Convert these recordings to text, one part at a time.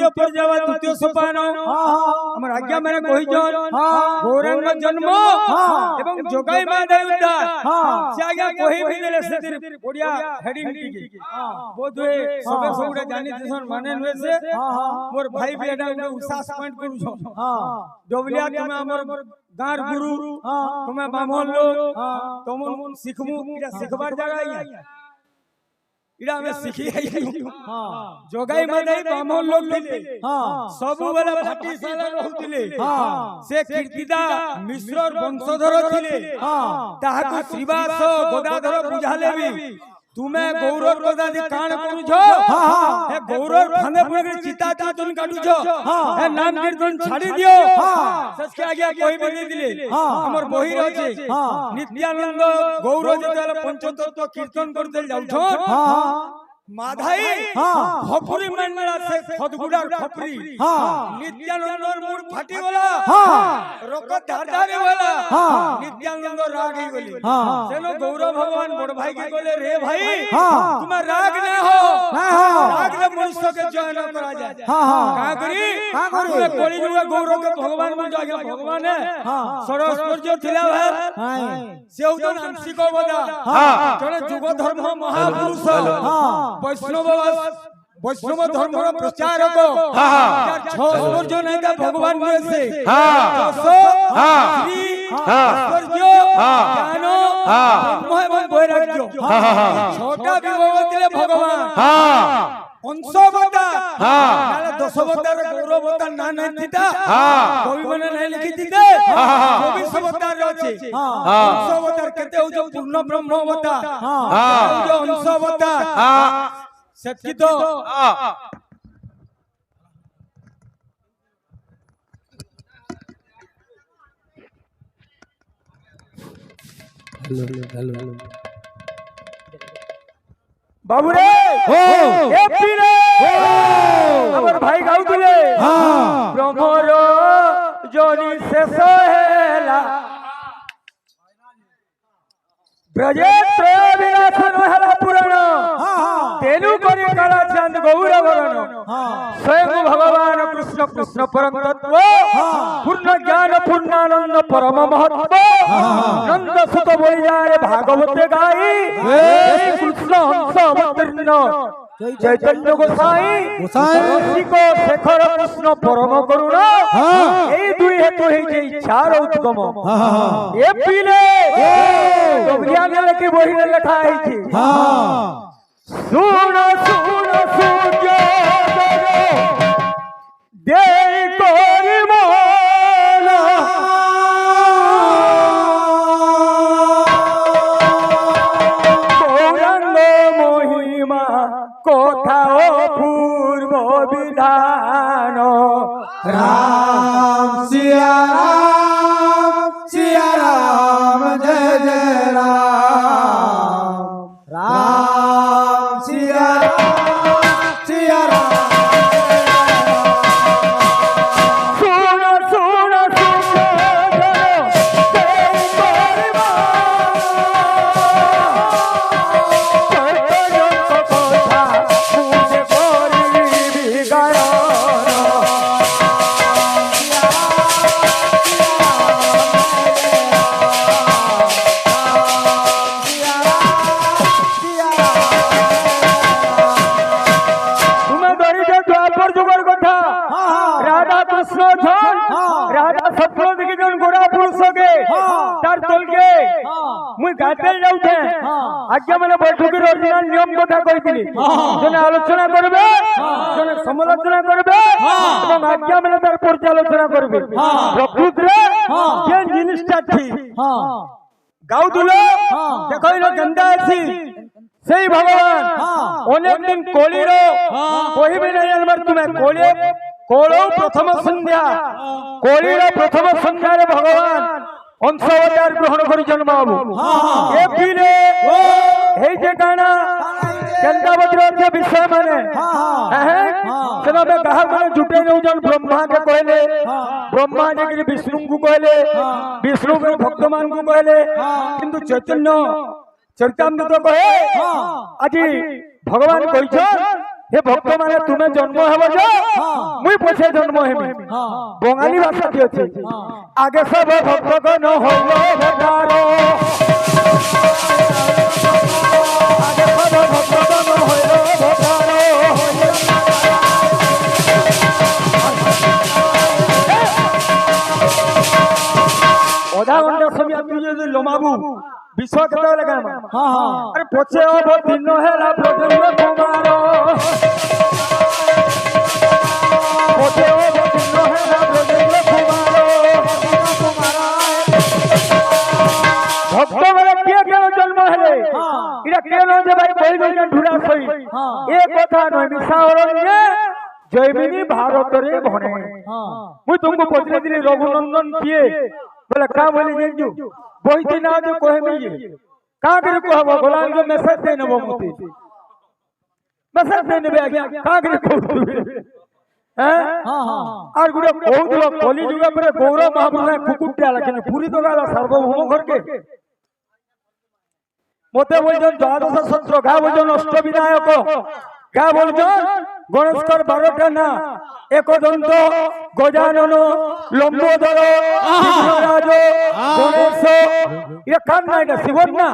द्वितीय पर्याय तृतीय सोपान हमर आज्ञा माने कहिजन गौरांग जन्म एवं जोगाई मादे उद्धार से आज्ञा कहि भी देले से ओडिया हेडिंग टिके बोधे सबे सबुडा जानि दिसन माने नवे से मोर भाई भी एडा उसास पॉइंट करू छ डबलिया तुम हमर गार गुरु तुम बामन लोग तुम सिखमु इरा सिखबार जगह इड़ा में सीखी हां जोगाई मादे बामन लोग थिले सब बेला भाटीशाला रहउतिले से कीर्तिदा मिश्र वंशधर थिले ताहाकु श्रीवास गदाधर बुझाले भी तुमे गौरव गदादी कान करू छो हे गौरव फांदे पुगे चिता तुन काटू छो हे नाम कीर्तन छाड़ी दियो सच के आगे कोई भी दे दिले हमर बही रहछे नित्यानंद गौरव जतले पंचतत्व कीर्तन करते जाउ छो माधाई खपरी मनला से खदगुडा खपरी नित्यानंदर मूड फाटी गला रोक धारधारे वाला नित्यानंद राग ही गले चलो गौरव भगवान बड़ भाई के बोले रे भाई तुम राग न हो राग में मनुष्य के जय न करा जाए का करी तुम कोली जुगा गौरव के भगवान में जाके भगवान है सरस्वती थिला है से उदन अंशिको बदा जने जुग धर्म महापुरुष वैष्णव धर्म प्रचारक 6 जन है भगवान में से श्री ऐश्वर्य ज्ञान ब्रह्म एवं वैराग्य छोटा विभवतिले भगवान अंशवता नाले दशवतार गौरवता ना नहीं थीता कवि माने नहीं लिखि थीते 24 अवतार अछि अंशवतार केते हो जो पूर्ण ब्रह्मवता जो अंशवता सत्य तो हेलो बाबू रे ए पीरे हमर भाई गाउतिले ब्रह्मर जोनी शेष हेला ब्रजेत्र विनाशन हेला पुराण तेनु करी काला चांद गौरवरण स्वयं भगवान कृष्ण कृष्ण परम तत्व पूर्ण ज्ञान पूर्णानंद परम महत्व नंद सुत बोली जाए भागवत गाई कृष्ण हंस अवतीर्ण चैतन्य गोसाई को शेखर कृष्ण परम करुणा এই দুই হেতু হইছে ইচ্ছার উদ্গম এ পিলে বিজ্ঞানে লেখি বহিরে লেখা হইছে শুন শুন সূর্য দেই করি মন গৌরাঙ্গ মহিমা কোথাও পূর্ব বিধান राम सिया राम जय जय राम राम सिया राम सुन सुन राधा सपनो देखि जन गोरा पुरुष के तार तोल के मुई गाते जाउथे आज्ञा माने बैठक के ओरिजिनल नियम कथा कहितली जने आलोचना करबे जने समालोचना करबे এবং आज्ञा माने तार पर्यालोचना करबे प्रकृत रे जे जिनिसटा ठीक गाउदुलो देखो इनो गंदा अछि सेई भगवान अनेक दिन कोलीरो कहिबे नै अलमर तुमे कोली कोलो प्रथम संध्या कोलीर प्रथम संध्या रे भगवान अंश अवतार ग्रहण करि जन्माबु ए पीरे हे जे गाना चंदावद्र के विषय माने सेना में कहा माने जुटे न जन ब्रह्मा के कहले ब्रह्मा जे के विष्णु को कहले विष्णु के भक्तमान को कहले किंतु चैतन्य चरितामृत कहे आज भगवान कहिछ हे भक्त माने तुमे जन्म हेबो जे পছে জন্ম হেমি বঙ্গালী ভাষা কি আছে আগে সব ভক্তগণ হইল ভটার আগে সব ভক্তগণ হইল ভটার অধা ঘন্টা সময় তুই যদি লোমাবু বিশ্ব কেতে লাগে আরে পছে অবতীর্ণ হেলা ব্রজেন্দ্র কুমার পছে অবতীর্ণ হেলা ব্রজেন্দ্র কুমার ভক্ত বলে কে কেন জন্ম হেলে এটা কেন যে ভাই কইবেন ঢুরা সই এ কথা নয় মিছা অরণ্যে জৈমিনী ভারতরে ভনে মুই তুমকো পচরে দিলি রঘুনন্দন কিয়ে बोले का बोली जेंजू बोईती ना जो कोहे में ये का करे को हवा गोलाल जो मैसेज देने वो मोती मैसेज देने बे आगे का करे को हैं और गुड़े बहुत लोग कोली जुगा पर गौरव महापुरुष कुकुट्या लेकिन पूरी तो गाला सार्वभौम करके मोते बोलजन द्वादश सत्र गा बोलजन अष्टविनायक गा बोलजन गणेशकर 12টা না एकदंत गजानन लंबोदर विघ्नराज गणेश ये कान ना এটা শিবন না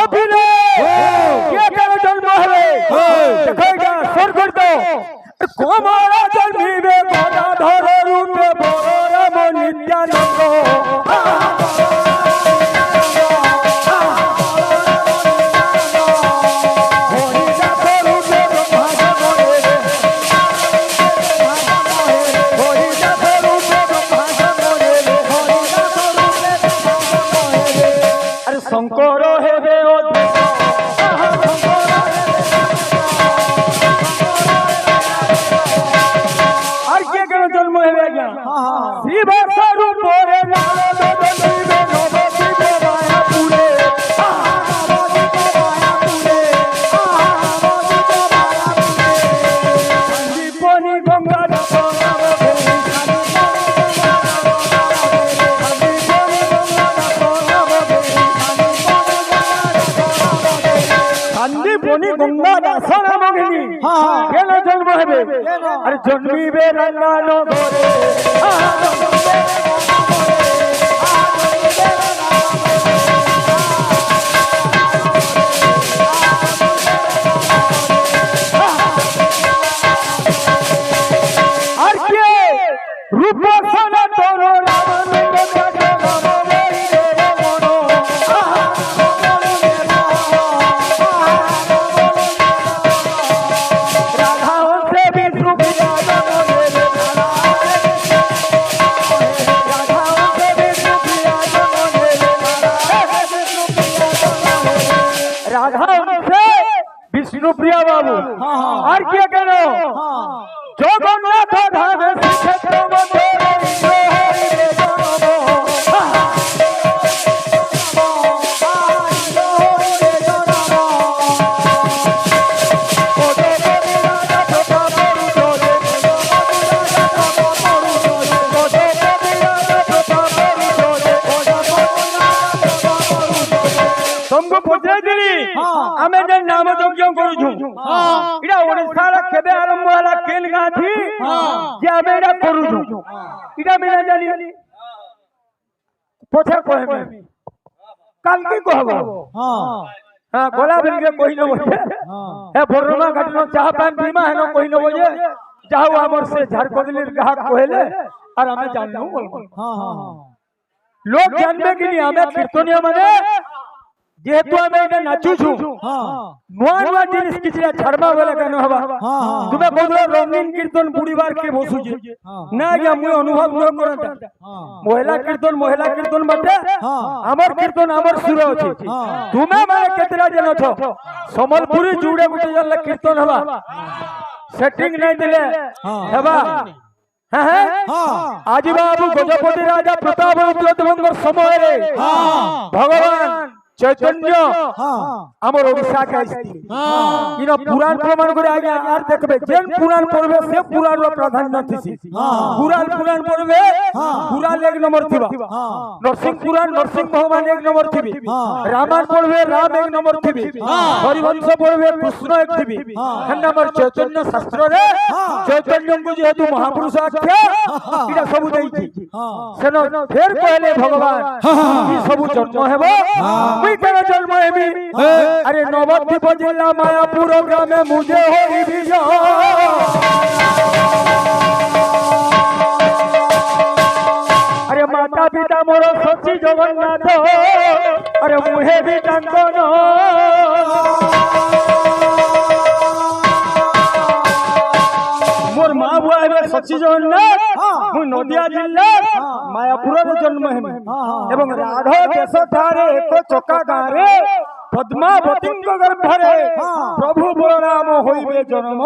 এ বিলে কে কেন জন্ম হবে দেখো স্বর করতো কোমলা জন্মিবে গদাধর রূপে বড়রাম নিত্যানন্দ শঙ্কর হেবে আর কে কেন জন্ম হেবে আজ্ঞা শ্রীবাসার উপরে गंगा दासन मगिनी केन जन्म हेबे अरे जन्मिबे रंगानो घरे और के रूप सनातन रावण विष्णुप्रिया बाबू और क्या करो जगन्नाथ धाम क्षेत्र तुमको पूछे दिली आमे जे नाम यज्ञ करू छु इडा ओडिसा रा केबे आरंभ होला केन गाथी जे आमे इडा करू छु इडा बिना जानी पोछे कोहे में काल की कहबो हां गोला बिन के कोई न बोले ए बोरमा घटनो चाह पान बीमा है न कोई न बोले जाओ हमर से झारखंडलीर ग्राहक कहले और आमे जाननु बोल लोग जानबे कि नहीं आमे कीर्तनिया माने जेहेतु आमे इटा नाचू छु नुआ नुआ जिनिस किछिला छड़बा वाला केन हबा तुमे कहलो रंगीन कीर्तन बुढ़ीबार के बसु जे ना या मुई अनुभव न करता महिला कीर्तन बाटे हमर कीर्तन हमर सुर अछि तुमे माने केतरा जन छ समलपुरी जुड़े गुटे जन कीर्तन हबा सेटिंग नहीं दिले हबा आज बाबू गजपति राजा प्रताप समय भगवान चैतन्य हाँ आमर ओडिशा के आइसथिले हाँ इनो पुराण प्रमाण करे आगे आर देखबे जेन पुराण पढ़बे से पुराण रो प्राधान्य थिसी पुराण पढ़बे पुराण एक नंबर थिबा नरसिंह पुराण नरसिंह भगवान एक नंबर थिबी रामायण पढ़बे राम एक नंबर थिबी हरिवंश पढ़बे कृष्ण एक थिबी हन हमर चैतन्य शास्त्र रे चैतन्य को जेहेतु महापुरुष आख्या इटा सब देई छी सेनो फेर कहले भगवान ई सब जन्म हेबो मुई केना जन्म हेबी अरे नवद्वीप जिला मायापुर ग्रामे मुझे होई बिया अरे माता पिता मोर सची जगन्नाथ अरे मुहे भी टांगन मोर माँ बुआ एबे सची जगन्नाथ मु नदिया जिला मायापुर जन्म हेमी एवं राधा देश ठारे एक चका गारे पद्मावती गर्भरे प्रभु बलराम होइबे जन्म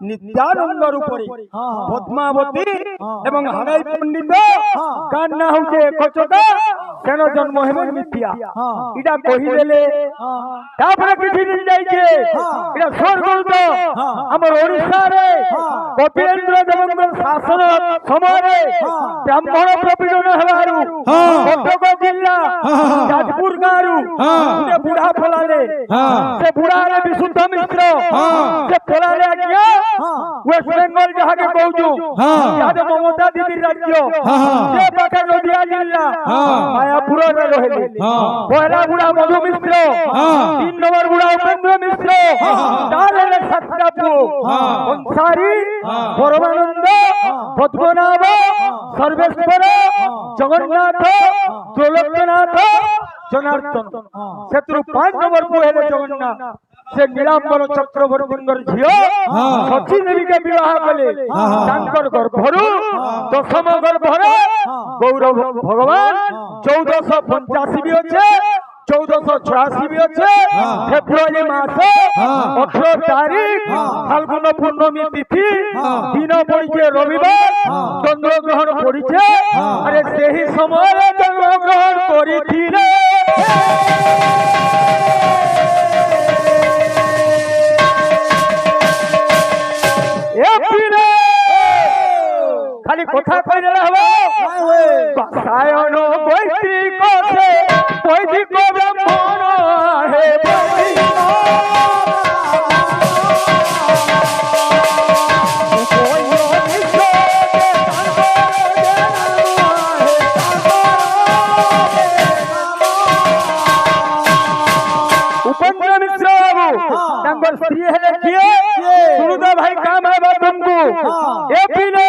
नित्यानंद रूपरे पद्मावती एवं हराई पंडित कान्ना होजे कचका केन जन्म हेबे मिथ्या इटा कहि देले तापर किछि दिन जाई छे इटा स्वर्ग हमर ओडिसा रे कपिलेन्द्र देवंकर शासन समय रे ब्राह्मण प्रपीड़न हेबारु कटक जिल्ला जाजपुर गारू से बुढ़ा फलाले से बुढ़ा रे विशुद्ध मिश्र से फलाले आज्ञा वेस्ट बेंगल जहाँ के कहूँ यहाँ ममता दीदी राज्य से पाखे नदिया जिला मायापुर रे रहले पहला बुढ़ा मधु मिश्र 3 नंबर बुढ़ा उपेंद्र मिश्र तारे सातटा पुओ अंसारी परमानंद पद्मनाभ सर्वेश्वर जगन्नाथ त्रिलोकनाथ जनार्दन सेतु 5 नंबर पुओ हेले जगन्नाथ से नीलांबर चक्रवर्तींगर झियो सची देवी के विवाह कले तांकर गर्भरु दशम गर्भरे गौरव भगवान 1485 भी अच्छे 1486 भी अच्छे फेब्रुआरी मास 18 तारीख फाल्गुन पूर्णमी तिथि दिन पड़े रविवार चंद्र ग्रहण पड़े अरे सेही समय चंद्र ग्रहण करिथिले खाली कथा कहि देला हबो सायन वैदिक से वैदिक ब्राह्मण हे उपेंद्र मिश्र बाबू तांकर स्त्री हेले किए सुनुदा भाई काम है तुमको ए पिले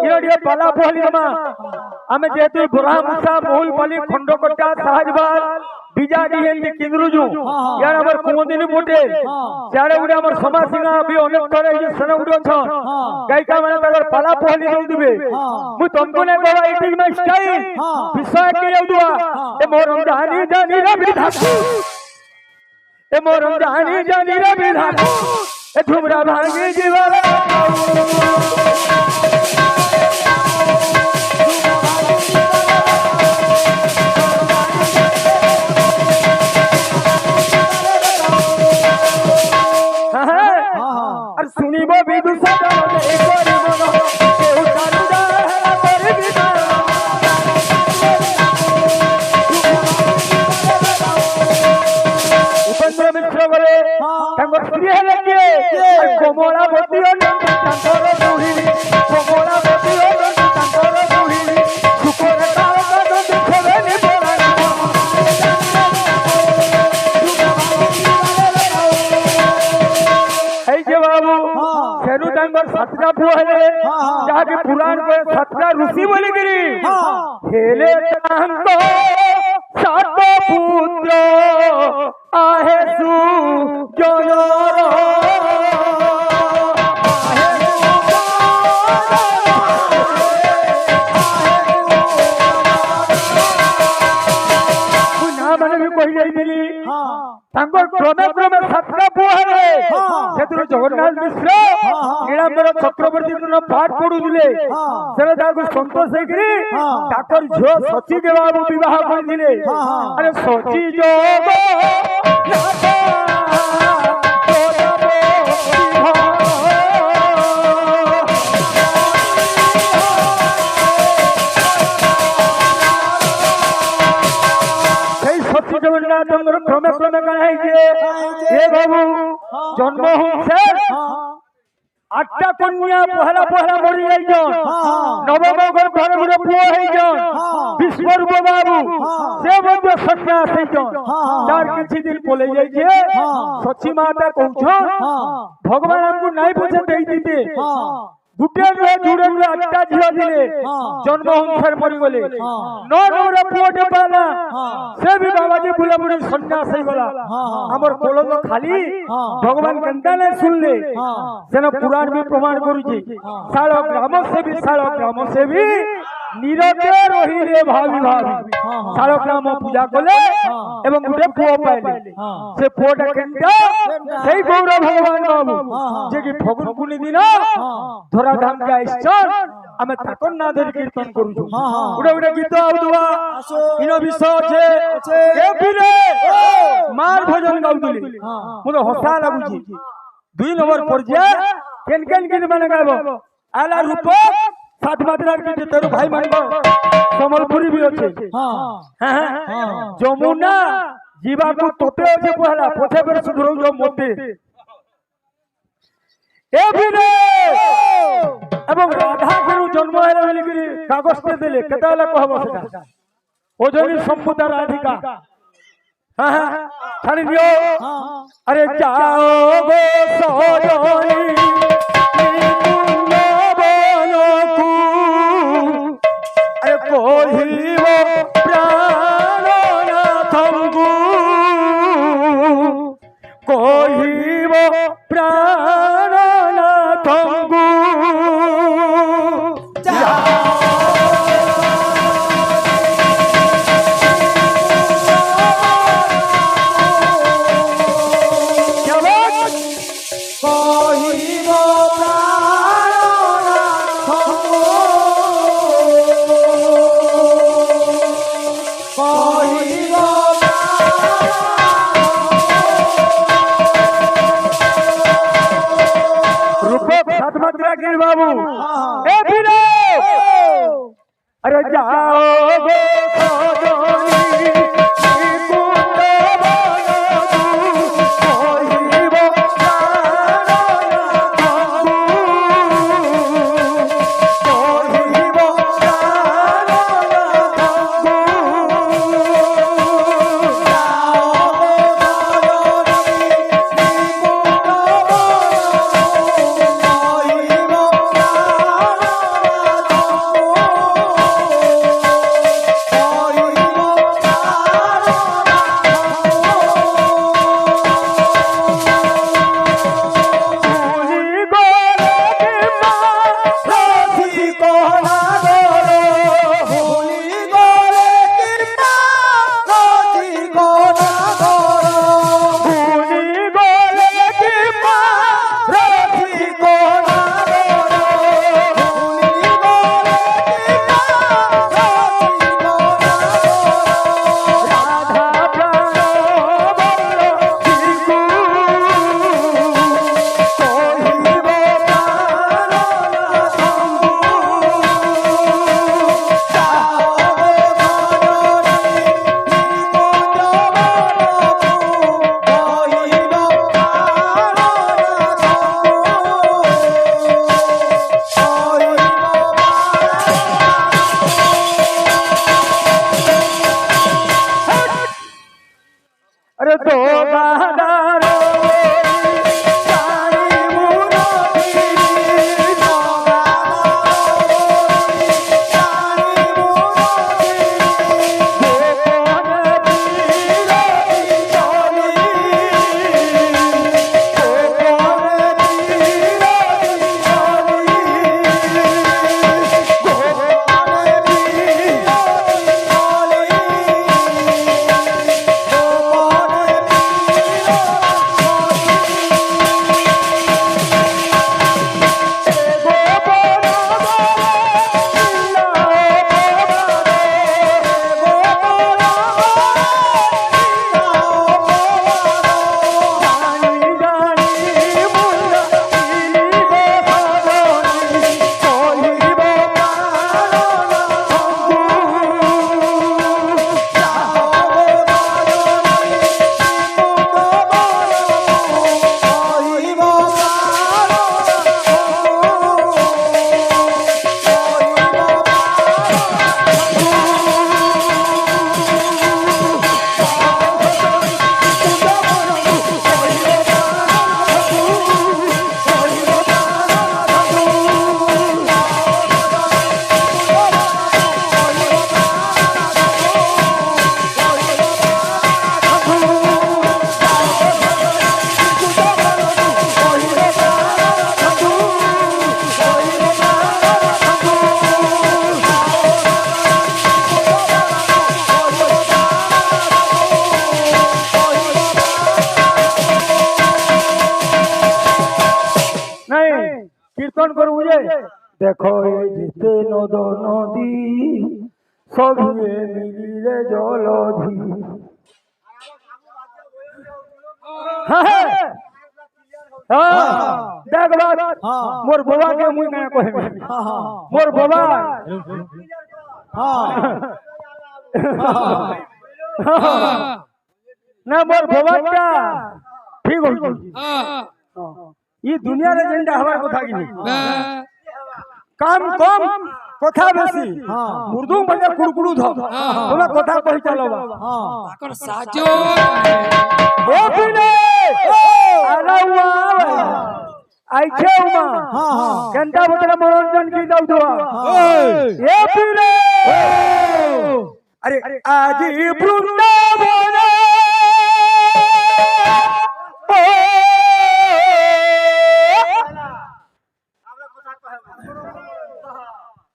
इनडिया पाला पोहली रमा आमे जेतु बुरा मुसा मोहुल पली खंडकटा सहजबाल बिजाडी हेंदी किंद्रुजु यार हमर कुमदिनी मोटे चारे उडे हमर समाज सिंह भी अनेक तरे जे सने उडो छ गायिका माने तगर पाला पोहली दउ दिबे मु तुमको ने कहवा इटिंग में स्टाइल विषय के जाउदुआ ए मोर रमजानी जानी रे विधाता ए मोर रमजानी जानी रे विधाता ए झुमरा भांगी जीवाला सुनिबो विदुषा एक रिबो के उतारू जा है पर बिना उपेंद्र मिश्र बोले तांगर स्त्री हेले के कोमला बती तांकर दुहिनी कोमला बती तांकर दुहिनी सुपर काल का देखबे नि बोला हे जे बाबू सेनु तांगर सातटा पुओ हेले जाके पुराण को सातटा ऋषि बोली गिरी हेले तांको सात पुत्र आहे सु जनर क्रमे क्रमे सातटा पुओ हेले ସେଥିରୁ ଜଗନ୍ନାଥ ମିଶ୍ର ନୀଳାମ୍ବର ଚକ୍ରବର୍ତ୍ତୀ ପାଠ ପଢୁଥିଲେ ସେବେ ତାକୁ ସନ୍ତୋଷ ହେଇକିରି ତାଙ୍କର ଝିଅ ସଚୀ ଦେବାବୁ ବିବାହ କରିଥିଲେ ଆରେ ସଚୀ ଜଗନ୍ନାଥଙ୍କର କ୍ରମେ କ୍ରମେ କାଣା ହେଇଛି ଏ ବାବୁ ଜନ୍ମ ହଉଛେ 8ଟା କନ୍ୟା ପହଲା ପହଲା ମରି ଯାଇଛନ୍ ନବମ ଘର ଘରେ ପୁଅ ହେଇଛନ୍ ବିଶ୍ୱରୂପ ବାବୁ ସେ ମଧ୍ୟ ସନ୍ନ୍ୟାସ ହେଇଛନ୍ ତାର କିଛି ଦିନ ପଳେଇ ଯାଇଛେ ସଚୀ ମାତା କହୁଛନ୍ ଭଗବାନ ଆମକୁ ନାଇଁ ପଛେ ଦେଇଦିତେ ଗୁଟେ ଯୁଡେ 8ଟା ଝିଅ ଥିଲେ ଜନ୍ମ ଅନୁସାରେ ମରିଗଲେ 9 ନମ୍ବର ପୁଅଟେ ପାଲା ସେ ବି ବାବାଜୀ ବୁଲାବୁଲି ସନ୍ନ୍ୟାସ ହେଇଗଲା ଆମର କୋଳନ ଖାଲି ଭଗବାନ କେନ୍ତା ନାଇଁ ଶୁଣିଲେ ସେନ ପୁରାଣ ବି ପ୍ରମାଣ କରୁଛି ଶାଳ ଗ୍ରାମ ସେବୀ ନିରତେ ରହିଲେ ଭାବି ଶାଳ ଗ୍ରାମ ପୂଜା କଲେ ଏବଂ ଗୋଟେ ପୁଅ ପାଇଲେ ସେ ପୁଅଟା କେନ୍ତା ସେଇ ଗୌର ଭଗବାନ ବାବୁ ଯେ କି ଫଗୁଣୀ ଦିନ ଧରାଧାମ ଆଇସନ୍ ଆମେ ତାକର ନା ଧରି କୀର୍ତ୍ତନ କରୁଛୁ ଗୋଟେ ଗୀତ ଆଉଥିବା ଇନ ବିଷୟ ଅଛି ଏ ପିଲେ ମାର ଭଜନ ଗାଉଥିଲି ମୋତେ ହସା ଲାଗୁଛି 2 ନମ୍ବର ପର୍ଯ୍ୟାୟ କେନ୍ ଗୀତ ମାନେ ଗାଇବ ଆଲା ରୂପ सात मात्रा के तेरु भाई मान सम्बलपुरी भी अच्छे जमुना जीवा को तोते अच्छे पहला पछे बेर सुधरो जो मोते ए बिने एवं राधा गुरु जन्म हेले बोली करी कागज पे देले केताला कहबो सेटा ओजनी संपुता राधिका छाड़ी दियो अरे जाओ गो सोजनी बाबू ए बिनो अरे जाओ गो सोजनी কীর্তন করবো যে দেখো এই যেতে নদ নদী সবিয়ে মিলিলে জলধি। দেখ মোর বাবাকে মুই কেন কহিবি মোর বাবা না মোর বাবাটা ঠিক হইছে ই দুনিয়ারে যেটা হবার কথা কিনি কাম কম কথা বেশি মুর্দু মানে কুড়কুড়ু ধর তোমরা কথা কই চালো আকর সাজো ও বিনে আলাওয়া আইছে উমা কেনটা বতরা মনোরঞ্জন কি দাও দোয়া এ বিনে আরে আজি বৃন্দাবনে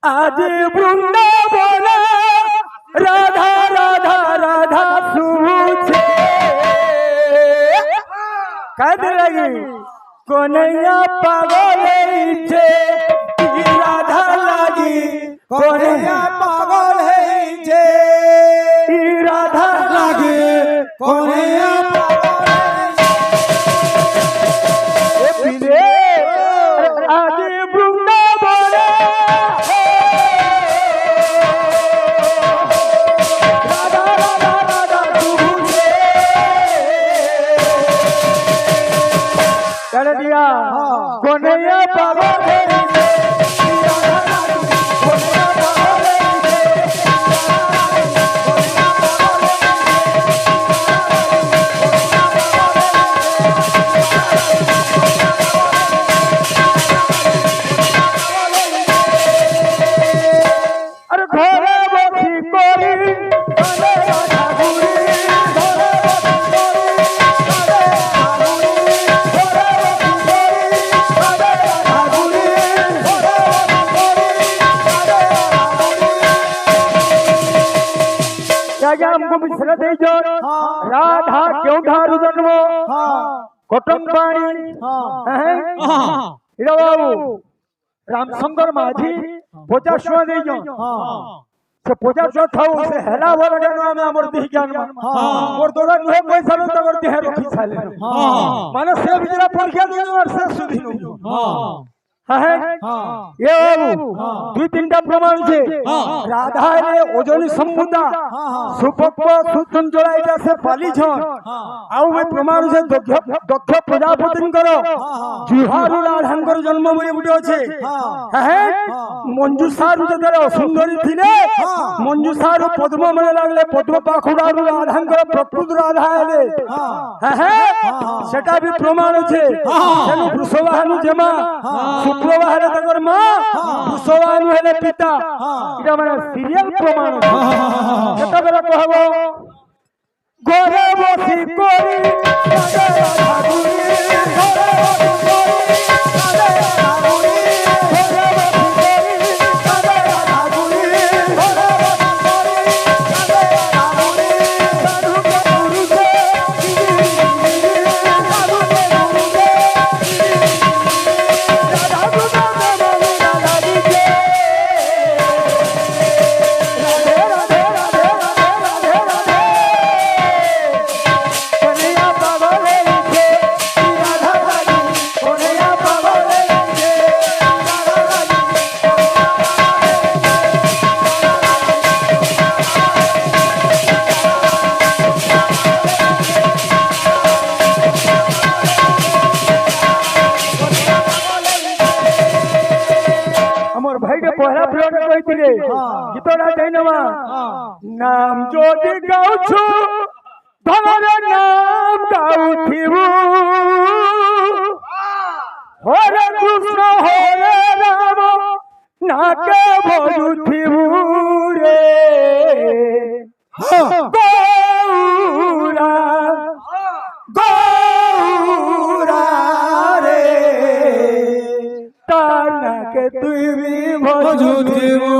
আজি বৃন্দাবনে রাধা রাধা রাধা শুছে কাঁদে লাগি কনৈয়া পাগল হইছে রাধা লাগি কনৈয়া পাগল হইছে রাধা লাগি কনৈয়া আজি বৃন্দাবনে রাধা রাধা রাধা শুছে করে দিয়া কনৈয়া পাগল হইছে রাধা লাগি কনৈয়া পাগল আরে ঘরে বসি করি ঘরে রাধা ঘুরি ঘরে বসি করি ঘরে রাধা ঘুরি ঘরে বসি করি ঘরে রাধা ঘুরি ঘরে বসি করি ঘরে রাধা ঘুরি জায়গা हमको बिसरा दे जो राधा क्यों ढारू जन्म कटन पानी इरा बाबू रामशंकर माझी 50 दे जो से 50 थाओ से हेला वाला जनो में हमर देह ज्ञान और तोरा नुहे पैसा न तगर देह रखी साले माने से बिजरा परीक्षा दे और से सुधी नु है ये बाबू दुई तीनटा प्रमाण छे राधा रे ओजनी सम्बुदा सुपक्व सुचंचला एटा से पाली छन आउ में प्रमाण छे दक्ष प्रजापति करो जुहारु राधांकर जन्म बोली गुटे আছে है मंजूसारु जदरे सुंदरी थिले मंजूसारु पद्म मने लागले पद्म पाखुडारु राधांकर प्रकृत राधा हेले है सेटा भी प्रमाण আছে सेनु वृषभानु जेमा शुक्रवार तकर मां वृषभानु हेले पिता এটা মানে সিরিয়াল প্রমাণ সেটা বেলা কহবো ঘরে বসি করি রাধা রাধা ঘুরি ঘরে বসি করি রাধা রাধা ঘুরি ঘরে বসি করি রাধা রাধা ঘুরি ঘরে বসি করি রাধা রাধা ঘুরি সাধু কে গুরু কে সাধু কে গুরু কে রাধা গুনা বলি রাধা দিকে রাধে রাধে রাধে রাধে রাধে রাধে কনৈয়া পাগল হইছে রাধা লাগি কনৈয়া পাগল হইছে রাধা লাগি আমার ভাইকে পহলা প্রিয়টা কইতিলে গীতটা যাই না নাম যদি গাউছু ধরে নাম গাউথিবু হরে কৃষ্ণ হরে রাম নাকে ভজুথিবু রে গৌরা গৌরা রে তানাকে তুই বি ভজুথিবু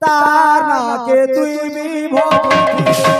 তার নাকে তুই বিভক্তি